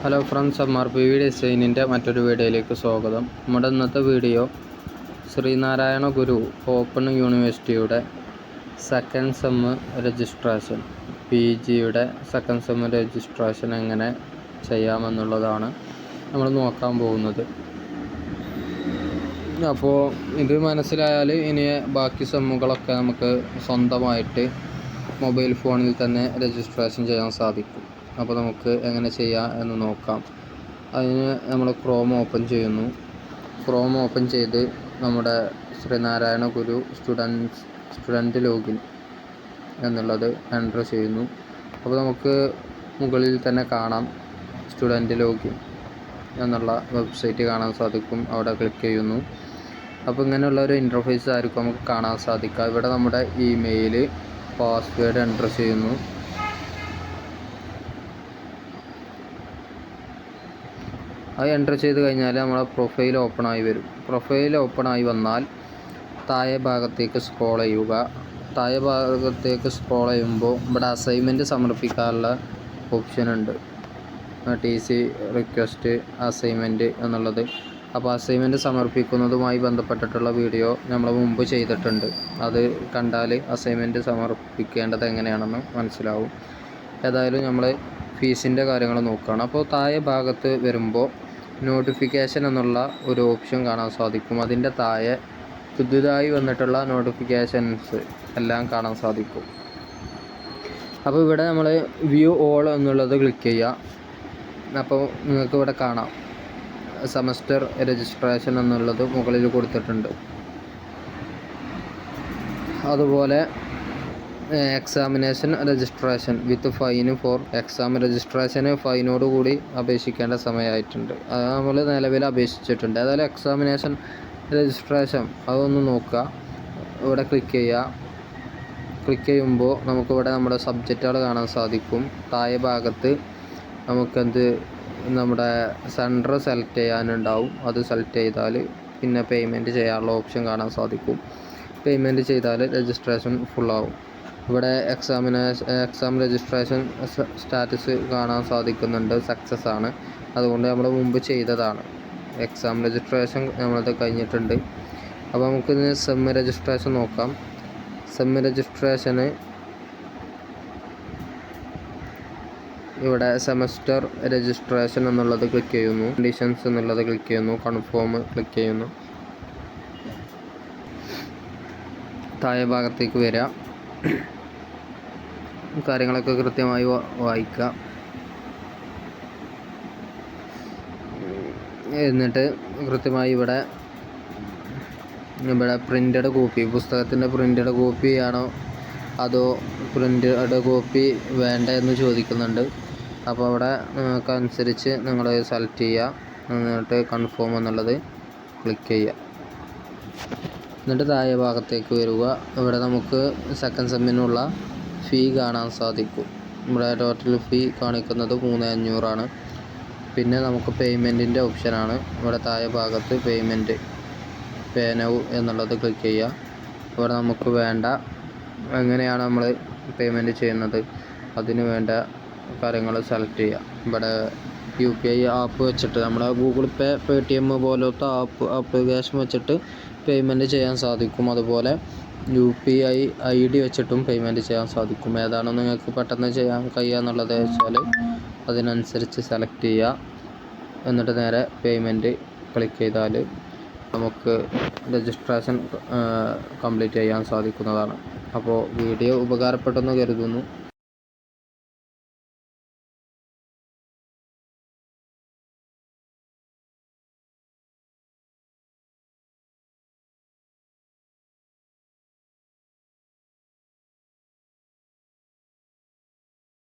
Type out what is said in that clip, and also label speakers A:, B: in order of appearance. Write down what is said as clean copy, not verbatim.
A: Hello friends, MRP ഡിസൈനിൻ്റെ മറ്റൊരു വീഡിയോയിലേക്ക് സ്വാഗതം. നമ്മുടെ ഇന്നത്തെ വീഡിയോ ശ്രീനാരായണ ഗുരു ഓപ്പൺ യൂണിവേഴ്സിറ്റിയുടെ സെക്കൻഡ് സെമ്മ് രജിസ്ട്രേഷൻ, PGയുടെ സെക്കൻഡ് സെമ്മ് രജിസ്ട്രേഷൻ എങ്ങനെ ചെയ്യാമെന്നുള്ളതാണ് നമ്മൾ നോക്കാൻ പോകുന്നത്. അപ്പോൾ ഇത് മനസ്സിലായാൽ ഇനി ബാക്കി സെമ്മുകളൊക്കെ നമുക്ക് സ്വന്തമായിട്ട് മൊബൈൽ ഫോണിൽ തന്നെ രജിസ്ട്രേഷൻ ചെയ്യാൻ സാധിക്കും. അപ്പോൾ നമുക്ക് എങ്ങനെ ചെയ്യാം എന്ന് നോക്കാം. അതിന് നമ്മൾ ക്രോം ഓപ്പൺ ചെയ്യുന്നു. ക്രോം ഓപ്പൺ ചെയ്ത് നമ്മുടെ ശ്രീനാരായണ ഗുരു സ്റ്റുഡൻറ്റ് ലോഗിൻ എന്നുള്ളത് എൻ്റർ ചെയ്യുന്നു. അപ്പോൾ നമുക്ക് മുകളിൽ തന്നെ കാണാം സ്റ്റുഡൻറ്റ് ലോഗിൻ എന്നുള്ള വെബ്സൈറ്റ് കാണാൻ സാധിക്കും. അവിടെ ക്ലിക്ക് ചെയ്യുന്നു. അപ്പോൾ ഇങ്ങനെയുള്ള ഒരു ഇൻ്റർഫേസ് ആയിരിക്കും നമുക്ക് കാണാൻ സാധിക്കുക. ഇവിടെ നമ്മുടെ ഇമെയിൽ, പാസ്വേഡ് എൻ്റർ ചെയ്യുന്നു. അത് എൻ്റർ ചെയ്ത് കഴിഞ്ഞാൽ നമ്മളെ പ്രൊഫൈൽ ഓപ്പണായി വരും. പ്രൊഫൈൽ ഓപ്പണായി വന്നാൽ താഴെ ഭാഗത്തേക്ക് സ്ക്രോൾ ചെയ്യുക. താഴെ ഭാഗത്തേക്ക് സ്ക്രോൾ ചെയ്യുമ്പോൾ ഇവിടെ അസൈൻമെൻറ്റ് സമർപ്പിക്കാനുള്ള ഓപ്ഷൻ ഉണ്ട്. TC റിക്വസ്റ്റ് അസൈൻമെൻറ്റ് എന്നുള്ളത്. അപ്പോൾ അസൈൻമെൻറ്റ് സമർപ്പിക്കുന്നതുമായി ബന്ധപ്പെട്ടിട്ടുള്ള വീഡിയോ നമ്മൾ മുമ്പ് ചെയ്തിട്ടുണ്ട്. അത് കണ്ടാൽ അസൈൻമെൻറ്റ് സമർപ്പിക്കേണ്ടത് എങ്ങനെയാണെന്ന് മനസ്സിലാവും. ഏതായാലും നമ്മൾ ഫീസിൻ്റെ കാര്യങ്ങൾ നോക്കുകയാണ്. അപ്പോൾ താഴെ ഭാഗത്ത് വരുമ്പോൾ നോട്ടിഫിക്കേഷൻ എന്നുള്ള ഒരു ഓപ്ഷൻ കാണാൻ സാധിക്കും. അതിൻ്റെ താഴെ പുതുതായി വന്നിട്ടുള്ള നോട്ടിഫിക്കേഷൻസ് എല്ലാം കാണാൻ സാധിക്കും. അപ്പോൾ ഇവിടെ നമ്മൾ വ്യൂ ഓൾ എന്നുള്ളത് ക്ലിക്ക് ചെയ്യുക. അപ്പോൾ നിങ്ങൾക്ക് ഇവിടെ കാണാം സെമസ്റ്റർ രജിസ്ട്രേഷൻ എന്നുള്ളത് മുകളിൽ കൊടുത്തിട്ടുണ്ട്. അതുപോലെ examination registration with fine for exam രജിസ്ട്രേഷന് ഫൈനോട് കൂടി അപേക്ഷിക്കേണ്ട സമയമായിട്ടുണ്ട്. അത് നമ്മൾ നിലവിൽ അപേക്ഷിച്ചിട്ടുണ്ട്. ഏതായാലും എക്സാമിനേഷൻ രജിസ്ട്രേഷൻ അതൊന്ന് നോക്കുക. ഇവിടെ ക്ലിക്ക് ചെയ്യുക. ക്ലിക്ക് ചെയ്യുമ്പോൾ നമുക്കിവിടെ നമ്മുടെ സബ്ജക്റ്റുകൾ കാണാൻ സാധിക്കും. താഴെ ഭാഗത്ത് നമ്മുടെ സെൻറ്റർ സെലക്ട് ചെയ്യാനുണ്ടാവും. അത് സെലക്ട് ചെയ്താൽ പിന്നെ പേയ്മെൻറ്റ് ചെയ്യാനുള്ള ഓപ്ഷൻ കാണാൻ സാധിക്കും. പേയ്മെൻറ്റ് ചെയ്താൽ രജിസ്ട്രേഷൻ ഫുള്ളാവും. ഇവിടെ എക്സാം രജിസ്ട്രേഷൻ സ്റ്റാറ്റസ് കാണാൻ സാധിക്കുന്നുണ്ട്. സക്സസ് ആണ്. അതുകൊണ്ട് നമ്മൾ മുമ്പ് ചെയ്തതാണ്. എക്സാം രജിസ്ട്രേഷൻ നമ്മളത് കഴിഞ്ഞിട്ടുണ്ട്. അപ്പോൾ നമുക്കിന്ന് സെമ്മ് രജിസ്ട്രേഷൻ നോക്കാം. സെമ്മ് രജിസ്ട്രേഷന് ഇവിടെ സെമസ്റ്റർ രജിസ്ട്രേഷൻ എന്നുള്ളത് ക്ലിക്ക് ചെയ്യുന്നു. കണ്ടീഷൻസ് എന്നുള്ളത് ക്ലിക്ക് ചെയ്യുന്നു. കൺഫേം ക്ലിക്ക് ചെയ്യുന്നു. താഴെ ഭാഗത്തേക്ക് വരിക. കാര്യങ്ങളൊക്കെ കൃത്യമായി വായിക്കുക. എന്നിട്ട് കൃത്യമായി ഇവിടെ പ്രിൻ്റഡ് കോപ്പി, പുസ്തകത്തിൻ്റെ പ്രിൻ്റഡ് കോപ്പി ആണോ അതോ പ്രിൻ്റഡ് കോപ്പി വേണ്ട എന്ന് ചോദിക്കുന്നുണ്ട്. അപ്പോൾ അവിടെ അനുസരിച്ച് നിങ്ങൾ സെലക്ട് ചെയ്യുക. എന്നിട്ട് കൺഫേം എന്നുള്ളത് ക്ലിക്ക് ചെയ്യുക. എന്നിട്ട് താഴെ ഭാഗത്തേക്ക് വരിക. ഇവിടെ നമുക്ക് സെക്കൻഡ് സെമ്മിനുള്ള ഫീ കാണാൻ സാധിക്കും. ഇവിടെ ടോട്ടൽ ഫീ കാണിക്കുന്നത് 3500 പിന്നെ നമുക്ക് പേയ്മെൻറ്റിൻ്റെ ഓപ്ഷനാണ്. ഇവിടെ താഴെ ഭാഗത്ത് പേയ്മെൻറ്റ്, പേ നൗ എന്നുള്ളത് ക്ലിക്ക് ചെയ്യുക. ഇവിടെ നമുക്ക് വേണ്ട എങ്ങനെയാണ് നമ്മൾ പേയ്മെൻറ്റ് ചെയ്യുന്നത് അതിന് വേണ്ട കാര്യങ്ങൾ സെലക്ട് ചെയ്യുക. ഇവിടെ UPI ആപ്പ് വെച്ചിട്ട് നമ്മുടെ ഗൂഗിൾ പേ, Paytm പോലത്തെ ആപ്ലിക്കേഷൻ വെച്ചിട്ട് പേയ്മെൻറ്റ് ചെയ്യാൻ സാധിക്കും. അതുപോലെ UPI ID വെച്ചിട്ടും പേയ്മെൻറ്റ് ചെയ്യാൻ സാധിക്കും. ഏതാണോ നിങ്ങൾക്ക് പെട്ടെന്ന് ചെയ്യാൻ കഴിയുക എന്നുള്ളത് വെച്ചാൽ അതിനനുസരിച്ച് സെലക്ട് ചെയ്യുക. എന്നിട്ട് നേരെ പേയ്മെൻറ്റ് ക്ലിക്ക് ചെയ്താൽ നമുക്ക് രജിസ്ട്രേഷൻ കംപ്ലീറ്റ് ചെയ്യാൻ സാധിക്കുന്നതാണ്. അപ്പോൾ വീഡിയോ ഉപകാരപ്പെട്ടെന്ന് കരുതുന്നു.